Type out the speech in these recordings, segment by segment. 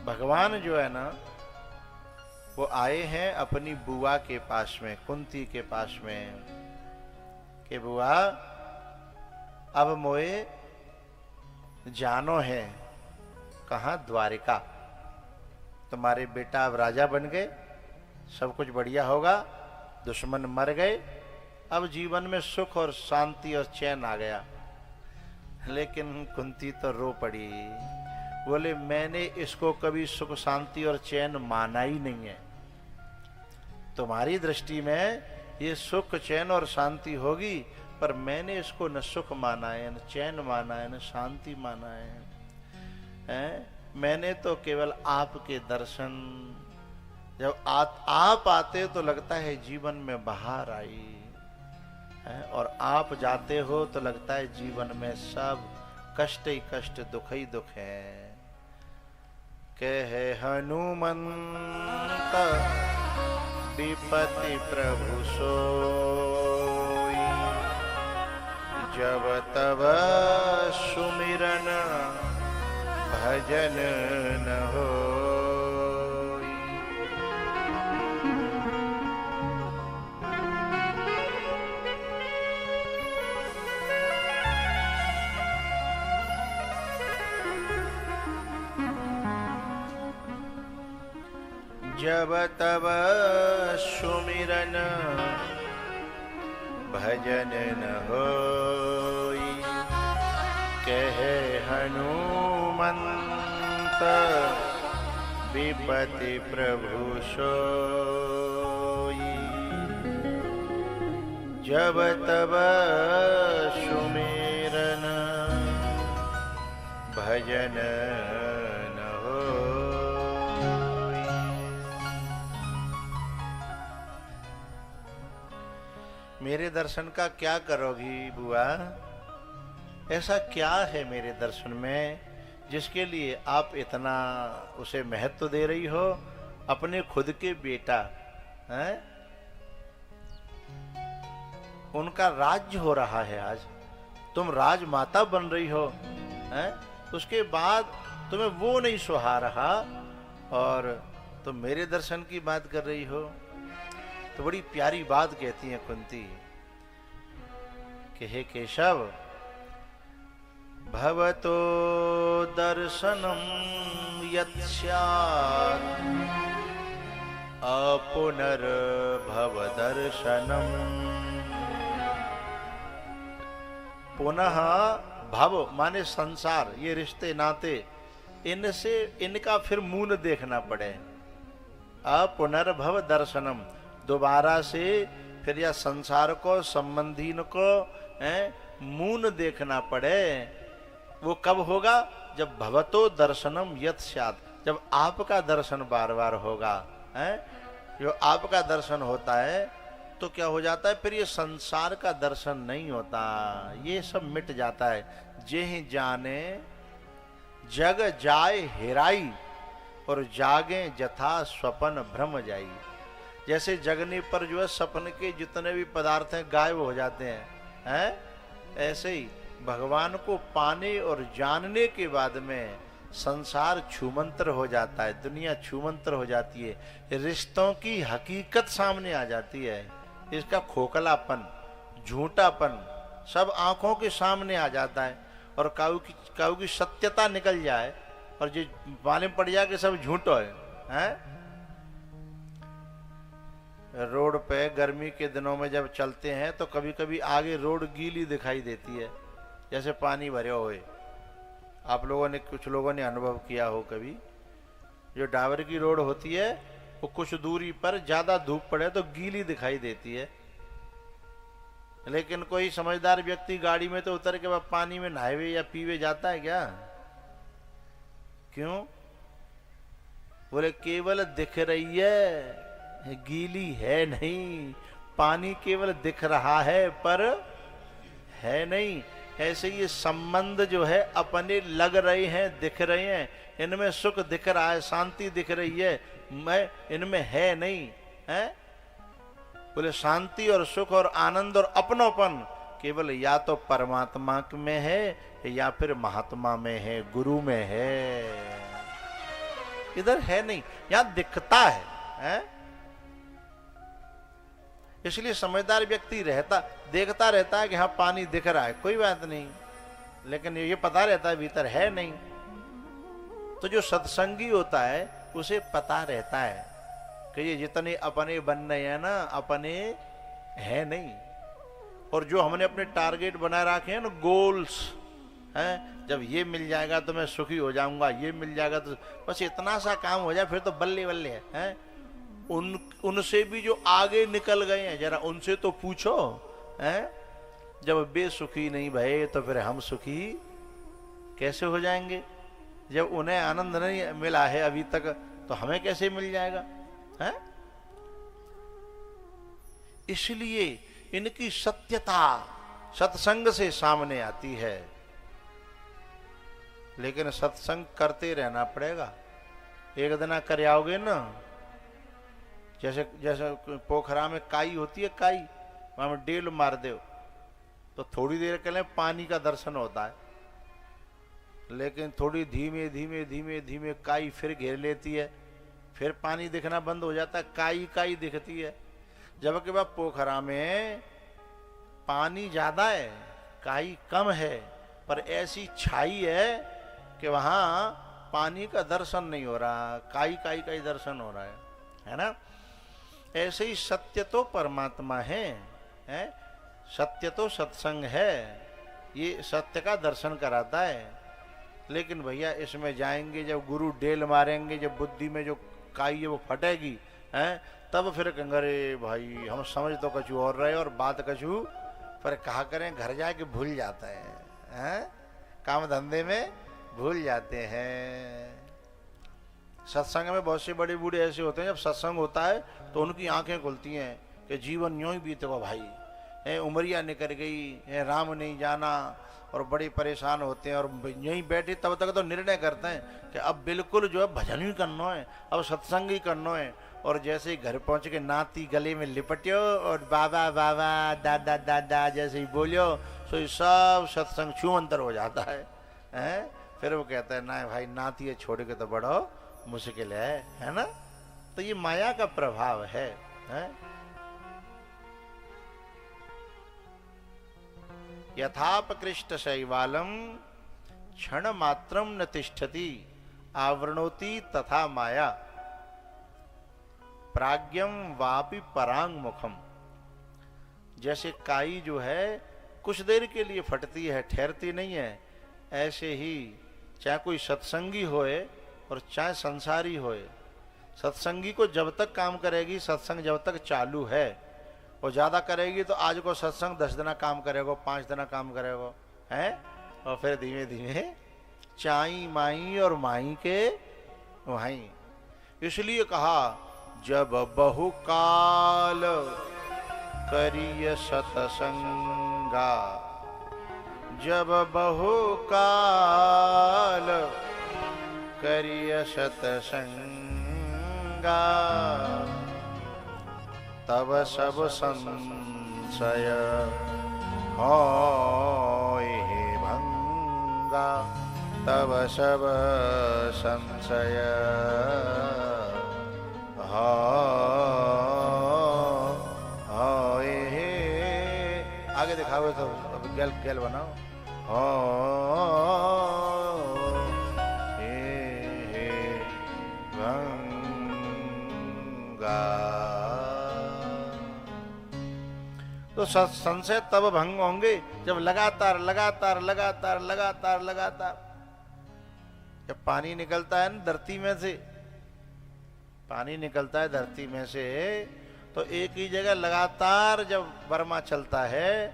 भगवान जो है ना, वो आए हैं अपनी बुआ के पास में, कुंती के पास में, कि बुआ अब मोए जानो है कहाँ, द्वारिका। तुम्हारे बेटा अब राजा बन गए, सब कुछ बढ़िया होगा, दुश्मन मर गए, अब जीवन में सुख और शांति और चैन आ गया। लेकिन कुंती तो रो पड़ी, बोले मैंने इसको कभी सुख शांति और चैन माना ही नहीं है। तुम्हारी दृष्टि में ये सुख चैन और शांति होगी, पर मैंने इसको न सुख माना है, न चैन माना है, न शांति माना है? मैंने तो केवल आपके दर्शन, जब आप आते तो लगता है जीवन में बहार आई है, और आप जाते हो तो लगता है जीवन में सब कष्ट ही कष्ट, दुख ही दुख है। कहे हनुमंत विपति प्रभु सोई, जब तब सुमिरन भजन न होई। जब तब सुमिरन भजन न होई, कहे हनुमंत विपति प्रभु सोई, जब तब सुमिरन भजन न होई। मेरे दर्शन का क्या करोगी बुआ? ऐसा क्या है मेरे दर्शन में जिसके लिए आप इतना उसे महत्व दे रही हो? अपने खुद के बेटा हैं, उनका राज्य हो रहा है, आज तुम राजमाता बन रही हो हैं, उसके बाद तुम्हें वो नहीं सुहा रहा और तुम मेरे दर्शन की बात कर रही हो। तो बड़ी प्यारी बात कहती है कुंती कि हे केशव, भवतो दर्शनम यत् स्यात् अपुनर्भव दर्शनम। पुनः भव माने संसार, ये रिश्ते नाते, इनसे इनका फिर मूल देखना पड़े। अपुनर्भव दर्शनम, दोबारा से फिर या संसार को, संबंधीन को मून देखना पड़े। वो कब होगा? जब भवतो दर्शनम यत् स्यात्, जब आपका दर्शन बार बार होगा है। जो आपका दर्शन होता है तो क्या हो जाता है, फिर ये संसार का दर्शन नहीं होता, ये सब मिट जाता है। जेहि जाने जग जाए हेराई, और जागे जथा स्वपन भ्रम जाई। जैसे जगने पर जो है सपन के जितने भी पदार्थ हैं गायब हो जाते हैं, ऐसे ही भगवान को पाने और जानने के बाद में संसार छूमंतर हो जाता है, दुनिया छूमंतर हो जाती है, रिश्तों की हकीकत सामने आ जाती है, इसका खोखलापन, झूठापन सब आंखों के सामने आ जाता है। और काऊ की सत्यता निकल जाए और जो मालूम पड़ जाए कि सब झूठो है। रोड पे गर्मी के दिनों में जब चलते हैं तो कभी कभी आगे रोड गीली दिखाई देती है, जैसे पानी भरे हुए। आप लोगों ने, कुछ लोगों ने अनुभव किया हो कभी, जो डाबर की रोड होती है वो कुछ दूरी पर ज्यादा धूप पड़े तो गीली दिखाई देती है, लेकिन कोई समझदार व्यक्ति गाड़ी में तो उतर के बाद पानी में नहावे या पीवे जाता है क्या? क्यों? बोले केवल दिख रही है, गीली है नहीं, पानी केवल दिख रहा है पर है नहीं। ऐसे ये संबंध जो है अपने लग रहे हैं, दिख रहे हैं, इनमें सुख दिख रहा है, शांति दिख रही है, मैं इनमें है नहीं है। बोले शांति और सुख और आनंद और अपनोपन केवल या तो परमात्मा में है या फिर महात्मा में है, गुरु में है। इधर है नहीं, यहां दिखता है? इसलिए समझदार व्यक्ति देखता रहता है कि हाँ पानी दिख रहा है, कोई बात नहीं, लेकिन ये पता रहता है भीतर है नहीं। तो जो सत्संगी होता है उसे पता रहता है कि ये जितने अपने बन रहे हैं ना, अपने है नहीं। और जो हमने अपने टारगेट बनाए रखे हैं ना, गोल्स हैं, जब ये मिल जाएगा तो मैं सुखी हो जाऊंगा, ये मिल जाएगा तो बस इतना सा काम हो जाए, फिर तो बल्ले बल्ले है। उनसे भी जो आगे निकल गए हैं, जरा उनसे तो पूछो, हैं? जब बेसुखी नहीं भये तो फिर हम सुखी कैसे हो जाएंगे? जब उन्हें आनंद नहीं मिला है अभी तक, तो हमें कैसे मिल जाएगा? है? इसलिए इनकी सत्यता सत्संग से सामने आती है। लेकिन सत्संग करते रहना पड़ेगा। एक दिन कर आओगे ना, जैसे जैसे पोखरा में काई होती है, काई वहां में डेल मार दो तो थोड़ी देर के लिए पानी का दर्शन होता है, लेकिन थोड़ी धीमे धीमे धीमे धीमे काई फिर घेर लेती है, फिर पानी दिखना बंद हो जाता है, काई काई दिखती है। जबकि वह पोखरा में पानी ज्यादा है, काई कम है, पर ऐसी छाई है कि वहां पानी का दर्शन नहीं हो रहा, काई काई का ही दर्शन हो रहा है ना? ऐसे ही सत्य तो परमात्मा है? सत्य तो सत्संग है, ये सत्य का दर्शन कराता है। लेकिन भैया इसमें जाएंगे, जब गुरु डेल मारेंगे, जब बुद्धि में जो काई है वो फटेगी, तब फिर कहेंगे अरे भाई हम समझ तो कछु और रहे और बात कछु, पर कहा करें, घर जाके भूल जाता है, काम धंधे में भूल जाते हैं। सत्संग में बहुत से बड़े बूढ़े ऐसे होते हैं, जब सत्संग होता है तो उनकी आंखें खुलती हैं कि जीवन यूं ही बीतेगा भाई, उमरिया निकल गई, राम नहीं जाना, और बड़े परेशान होते हैं। और यहीं बैठे तब तक तो निर्णय करते हैं कि अब बिल्कुल जो है भजन ही करना है, अब सत्संग ही करना है। और जैसे ही घर पहुंच के नाती गले में लिपटियो और बाबा बाबा दादा दादा जैसे ही बोलियो, तो ये सब सत्संग छूमंतर हो जाता है। फिर वो कहता है ना भाई, नाती है छोड़ के तो बड़ो मुश्किल है ना? तो ये माया का प्रभाव है? यथापकृष्ट शैवालम क्षण मात्रम न तिष्ठति आवरणोति तथा माया प्राज्ञम वापि परांग मुखम। जैसे काई जो है कुछ देर के लिए फटती है, ठहरती नहीं है, ऐसे ही चाहे कोई सत्संगी होए और चाहे संसारी होए, सत्संगी को जब तक काम करेगी, सत्संग जब तक चालू है, और ज्यादा करेगी तो आज को सत्संग 10 दिन काम करेगा, 5 दिन काम करेगा, और फिर धीमे धीमे चाई माई और माई के वहीं। इसलिए कहा जब बहुकाल करिय सतसंगा, जब बहुकाल करिय सतसंगा, तब सब संशय होय भंगा, तब सब संशय होय। आगे दिखाओ तो गैल गैल बनाओ। भंगा, तो संशय तब भंग होंगे जब लगातार लगातार लगातार लगातार लगातार जब पानी निकलता है ना धरती में से, पानी निकलता है धरती में से, तो एक ही जगह लगातार जब बर्मा चलता है,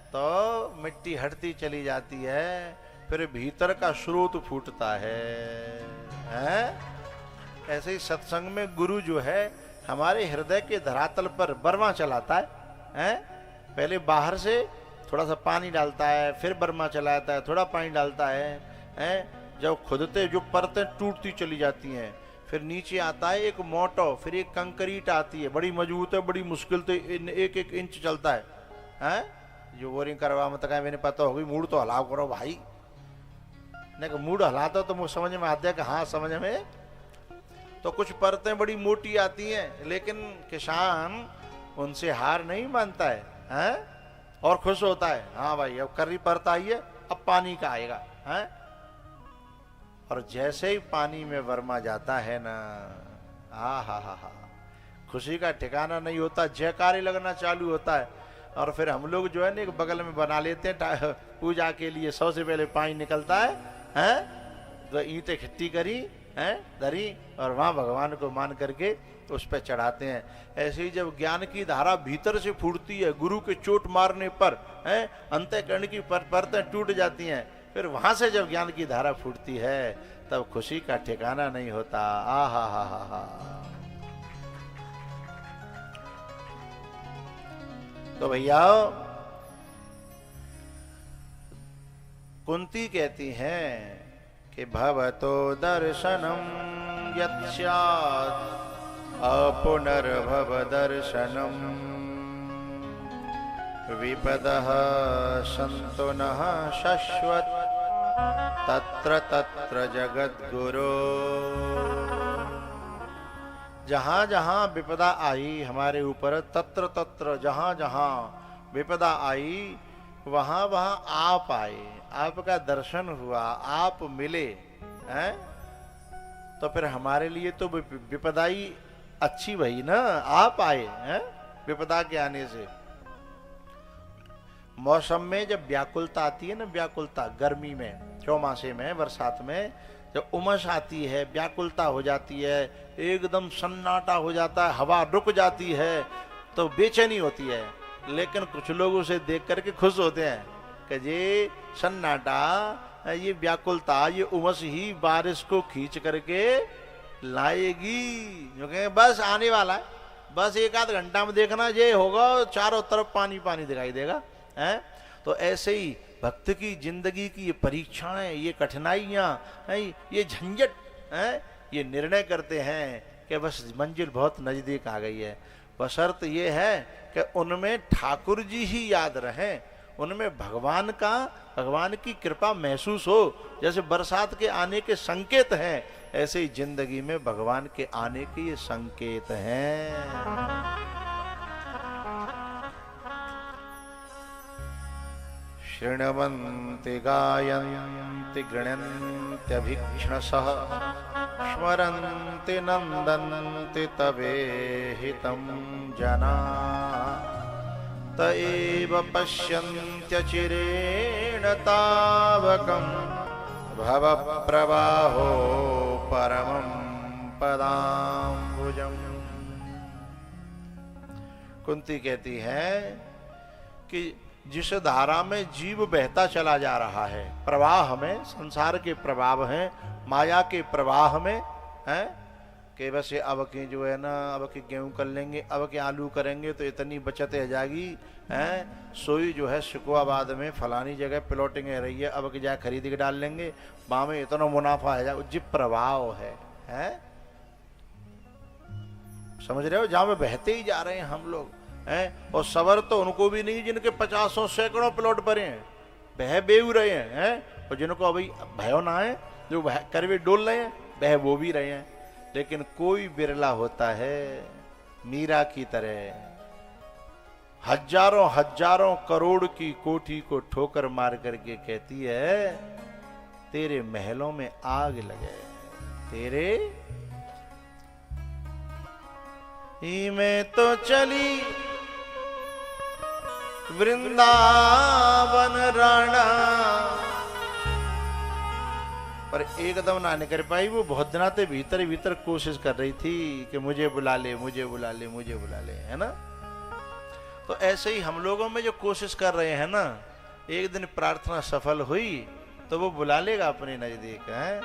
तो मिट्टी हटती चली जाती है, फिर भीतर का स्रोत फूटता है। ऐसे ही सत्संग में गुरु जो है हमारे हृदय के धरातल पर बर्मा चलाता है। पहले बाहर से थोड़ा सा पानी डालता है, फिर बर्मा चलाता है, थोड़ा पानी डालता है, जब खुदते जो परतें टूटती चली जाती हैं, फिर नीचे आता है एक मोटो, फिर एक कंक्रीट आती है, बड़ी मजबूत है, बड़ी मुश्किल से 1-1 इंच चलता है। जो बोरिंग करवा मत कहा मैंने पता होगी, मूड तो हलाव करो भाई, नहीं मूड हलाता तो मुझे समझ में आता है कि हाँ समझ में तो कुछ परतें बड़ी मोटी आती हैं, लेकिन किसान उनसे हार नहीं मानता है? और खुश होता है, हाँ भाई अब कर्री परत आई है, अब पानी का आएगा है। और जैसे ही पानी में वर्मा जाता है ना, हा, खुशी का ठिकाना नहीं होता, जयकारे लगना चालू होता है। और फिर हम लोग जो है ना एक बगल में बना लेते हैं पूजा के लिए, 100 से पहले पानी निकलता है? तो ईंटें इकट्ठी करी हैं, धरी, और वहां भगवान को मान करके उस पर चढ़ाते हैं। ऐसे ही जब ज्ञान की धारा भीतर से फूटती है, गुरु के चोट मारने पर अंतःकरण की परतें टूट जाती हैं, फिर वहां से जब ज्ञान की धारा फूटती है तब खुशी का ठिकाना नहीं होता। हा। तो भैया कुंती कहती हैं कि भवतो दर्शनम यत्स्यात् अपुनर्भव दर्शनम विपदः सन्तु नः शश्वत् तत्र तत्र जगद्गुरो। जहां जहां विपदा आई हमारे ऊपर, तत्र तत्र जहां जहां विपदा आई, वहां वहां आप आए, आपका दर्शन हुआ, आप मिले हैं, तो फिर हमारे लिए तो विपदाई अच्छी भई ना, आप आए हैं विपदा के आने से। मौसम में जब व्याकुलता आती है ना, व्याकुलता गर्मी में, चौमासे में, बरसात में जब उमस आती है, व्याकुलता हो जाती है, एकदम सन्नाटा हो जाता है, हवा रुक जाती है, तो बेचैनी होती है। लेकिन कुछ लोग उसे देख करके खुश होते हैं कि ये सन्नाटा, ये व्याकुलता, ये उमस ही बारिश को खींच करके लाएगी, जो कहें बस आने वाला है, बस एक आध घंटा में देखना ये होगा, चारों तरफ पानी पानी दिखाई देगा है। तो ऐसे ही भक्त की जिंदगी की ये परीक्षाएं, ये कठिनाइयां, ये झंझट है, ये निर्णय करते हैं कि बस मंजिल बहुत नजदीक आ गई है। बशर्त ये है कि उनमें ठाकुर जी ही याद रहें, उनमें भगवान की कृपा महसूस हो। जैसे बरसात के आने के संकेत हैं, ऐसे ही जिंदगी में भगवान के आने के ये संकेत हैं। शृण्वन्ति गायन्ति गृह्णन्त्यभीक्ष्णशः स्मरन्ति नन्दन्ति तवेहितं जनाः त एव पश्यन्त्यचिरेण तावकं भवप्रवाहो परमं पदाम्बुजम्। कुंती कहती है कि जिस धारा में जीव बहता चला जा रहा है, प्रवाह में, संसार के प्रभाव हैं, माया के प्रवाह में हैं, कि बस ये अब के जो है ना, अब के गेहूं कर लेंगे, अब के आलू करेंगे तो इतनी बचत हो जाएगी हैं, सोई जो है शिकवाबाद में फलानी जगह प्लॉटिंग है रही है, अब के जाए खरीद के डाल लेंगे, वहां में इतना मुनाफा है, जी प्रभाव है समझ रहे हो, जहां में बहते ही जा रहे हैं हम लोग हैं। और सबर तो उनको भी नहीं जिनके 50 सैकड़ों प्लॉट भरे हैं, बह बेऊ रहे हैं, और जिनको अभी भयो ना है, जो करवे डोल रहे हैं, बह वो भी रहे हैं। लेकिन कोई बिरला होता है मीरा की तरह, हजारों हजारों करोड़ की कोठी को ठोकर मार करके कहती है, तेरे महलों में आग लगे, तेरे ही में तो चली वृंदावन राणा, पर एकदम ना निकल पाई। वो बहुत दिनों से भीतर भीतर कोशिश कर रही थी कि मुझे बुला ले, मुझे बुला ले, मुझे बुला ले, है ना। तो ऐसे ही हम लोगों में जो कोशिश कर रहे हैं ना, एक दिन प्रार्थना सफल हुई तो वो बुला लेगा अपने नजदीक है,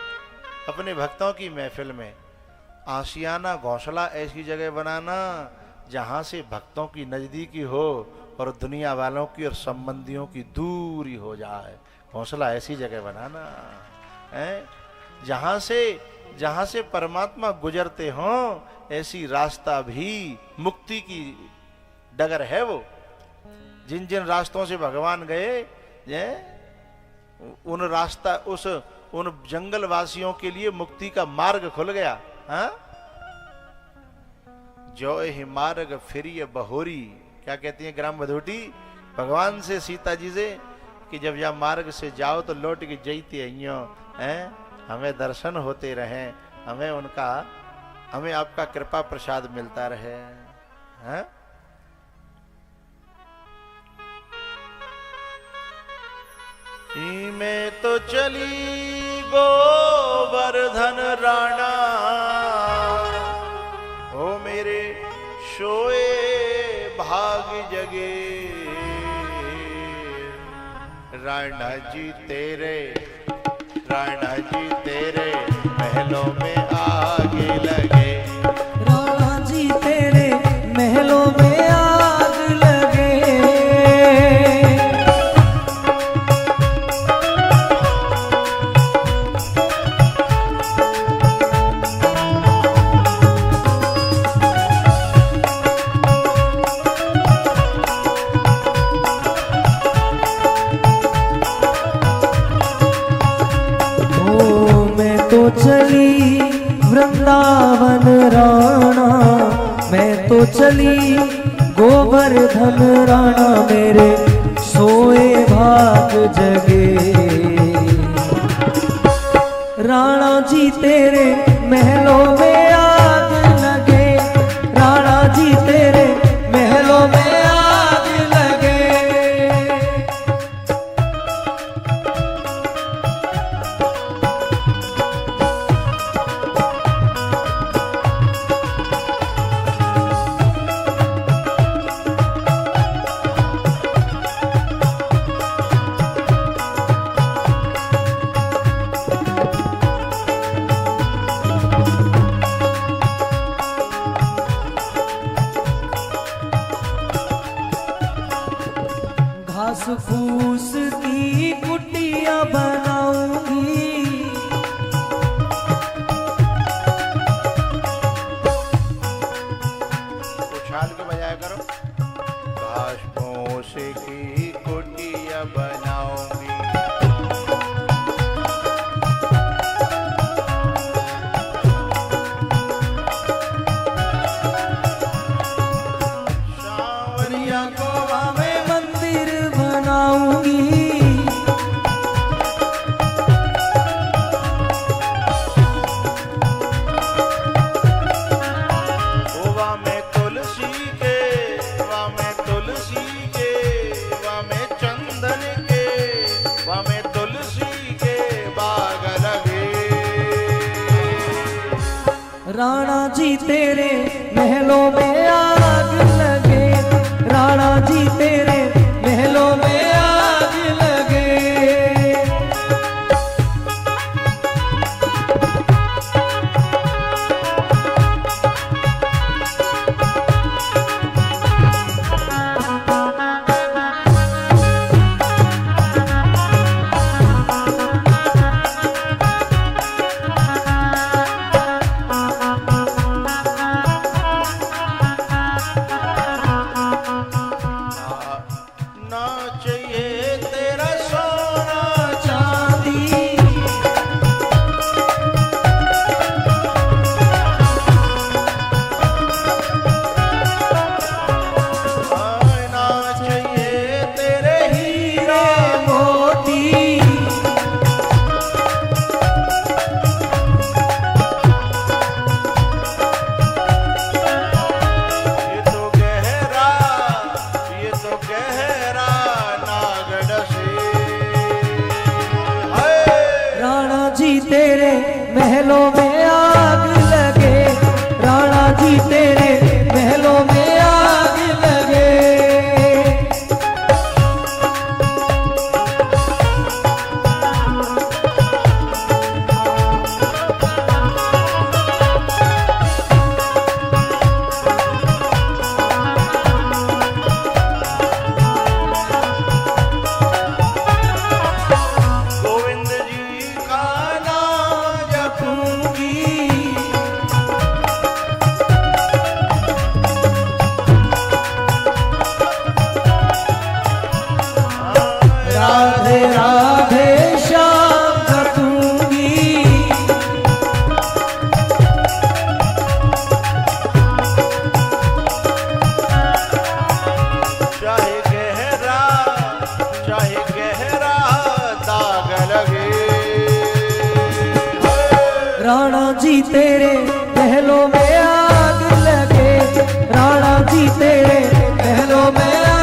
अपने भक्तों की महफिल में। आशियाना घोंसला ऐसी जगह बनाना जहां से भक्तों की नजदीकी हो और दुनिया वालों की और संबंधियों की दूरी हो जाए। घोंसला ऐसी जगह बनाना है जहां से परमात्मा गुजरते हों, ऐसी रास्ता भी मुक्ति की डगर है। वो जिन जिन रास्तों से भगवान गए, उन रास्ता उन जंगल वासियों के लिए मुक्ति का मार्ग खुल गया। हाँ, जो ही मार्ग फिरिय बहोरी। क्या कहती है ग्राम बधोटी भगवान से, सीता जी से, कि जब यह मार्ग से जाओ तो लौट के जईते अइयो हैं, हमें दर्शन होते रहे, हमें आपका कृपा प्रसाद मिलता रहे हैं। मैं तो चली गोवर्धन राणा, ओ मेरे सोए भाग जगे, राणा जी तेरे महलों में आगे लगे, राणा जी तेरे महलों में आग लगे। चली वृंदावन राणा, मैं तो चली गोवर्धन राणा, मेरे सोए भाग जगे, राणा जी तेरे महलों में आग लगे, राणा जी तेरे महलों में आग लगे। घास फूस की कुटिया बनाऊंगी, उछाल के बजाया करो। घास फूस की कुटिया बनाऊंगी, सांवरिया गोवा में मंदिर बनाऊंगी, गोवा में तुलसी के, वा में तुलसी के, वा में चंदन के, वा में तुलसी के बाग लगे, राणा जी तेरे महलों में आग लगे, राणा जी तेरे महलों में आग लगे। ना चाहिए तेरा सोना चांदी, ना चाहिए तेरे हीरा मोती, ये तो गहरा नागड़ से, राणा जी तेरे महलों में आग लगे, राणा जी तेरे महलों में आग लगे। गोविंद जी का नाम जपूंगी, जी तेरे महलों में आग लगे, राणा जी तेरे महलों में